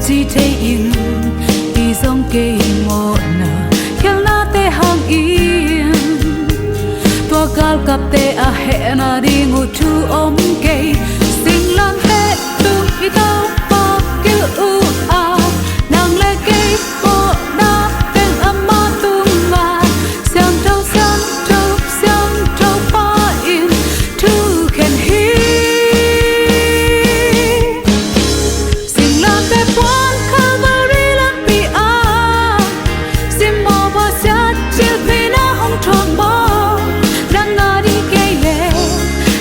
chỉ thấy in đi dòng cây ngõ nà theo na te hang yên tua gal cặp te a hè na đi ngủ thu ôm cây sinh lan te tu hi tao pa kêu u a nàng lê cây bộ na tên âm ma tung mà sang trâu pa in thu khen hi sinh lan te quan Calvary lan pi a sim mò ba sa chill pi na hong thong bo đang ngã đi cây lệ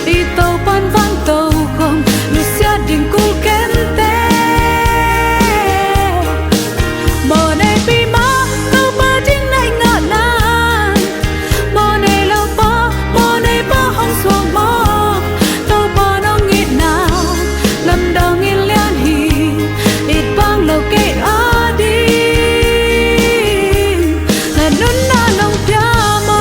đi tàu pan vang tàu không lu sa đình cul ken te mò này pi ma tàu ba ding này ngã nan mò này lâu pa mò này ba hong suang mò tàu ba nó nghít nào lâm đầu nghít liên hi ít bang lâu cây a đi là nón na nong pia mò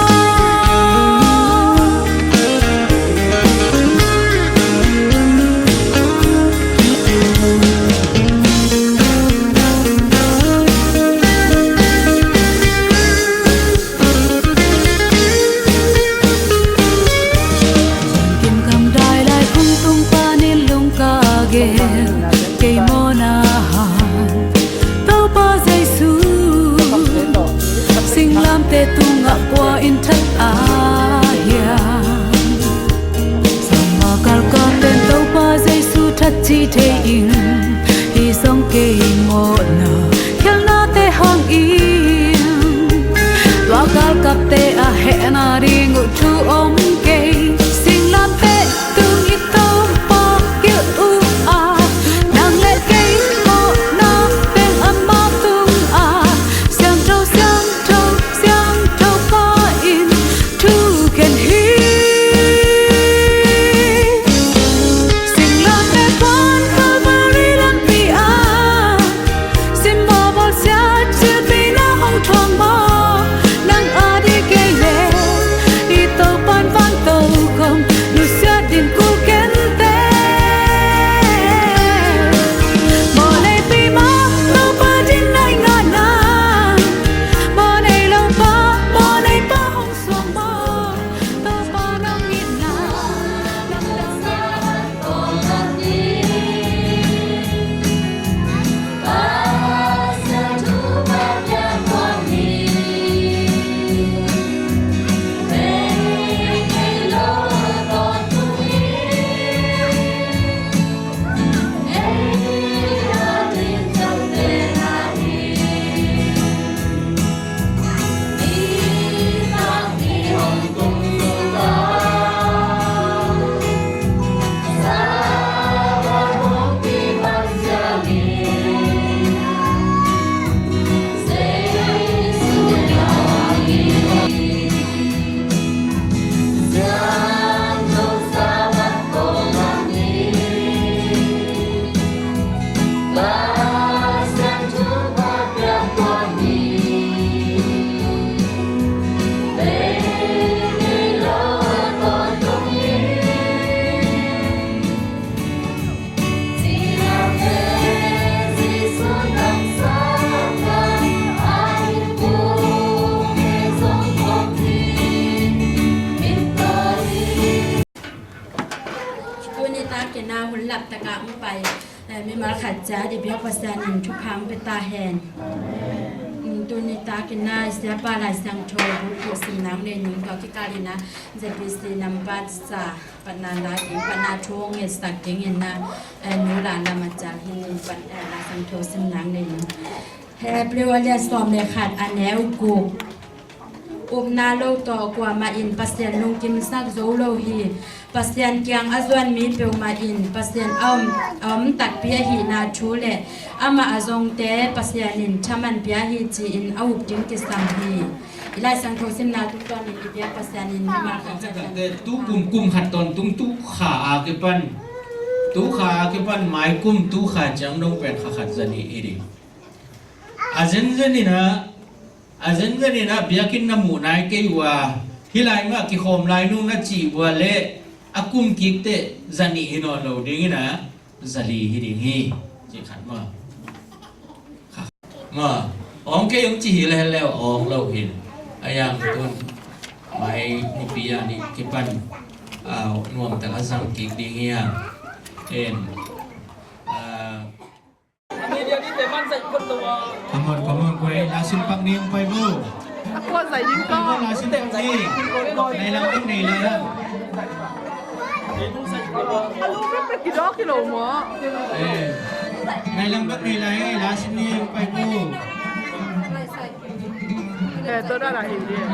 kim cầm đai lại khung tung pa nên lung ca ghé cây mò na hàn tàu pa dây su sinh lam te tu ngã qua in thất a hiang sama kal ka tên tàu pa dây su thất chi thế in đi sông cây ngõ na theo na te hang yên tua gal cặp te a hè na đi ngủ thu ôm cây sinh lam te tu nghi tàu pa kêu u a nàng lệ cây bộ na tên âm ma tung a sang trâu pa in thu khen hi sinh lam te quan Calvary lan pi a sim mò bol sa chill pi na hong thong bo nàng a đi cây lệ đi tàu pan vang tàu không lu sa đình cul ken te mò này pi ma tàu pa ding này ngã nan mò này lâu pa mò này pa hong suang bo tàu pa nó nghít nào lâm đầuหน้าหุ่นหลับตะกะลงไปไม่มาขัดจ้าดิบยกประสานหนึ่งทุกครั้งเป็นตาแหนตัวนี้ตากินหน้าเสียปลาไหลสังโชบุตรสีน้ำในหนึ่งเขาที่กาลีนะจะเป็นสีน้ำบัดสาปนาลาอิงปนาโชงเงสักเก่งเงินนะนูหลานนำมาจากหินปันลาสังโชสีน้ำในหนึ่งแฮปปี้วันเดียสอมเลยขาดอันแนวกูนาโลต่อกว่ามาอินปัสเซียนลุงกิมซักโซโลฮีปัสเซียนเกียงอาจวนมีเปียวมาอินปัสเซียนตักเปียฮีนาชูเลอามาอาจงเตปัสเซียนินชามันเปียฮีจีอินอาวุจิงกิสังฮีอิไลสังโฆสิมนาทุกตอนนี้เปียปัสเซียนินมาขัดจันตู้กุมขัดตอนตู้ขาอาเกปันตู้ขาอาเกปันไม้กุมตู้ขาจังดงเป็นขัดจันนี่อีดิอาเจนเจนี่นะajan gani na biakin na munai ke wa hilai nga ki khom lai nu na chi wa le akum kikte zani hino lo ding na zali hi ding hi chi khat ma mà ông cái ông chỉ là leo ông lâu hin ayam tuần mai ni pia ni kipan nuông tang azang kik ding ya en Kamu kue lasin pak ni yang pai bu. Aku sai jing ko. Kamu lasin pak ni. Này lang cái này là. Alu pe kilo kilo mo. Này lang cái này là lasin ni yang pai bu. To da la hin dia.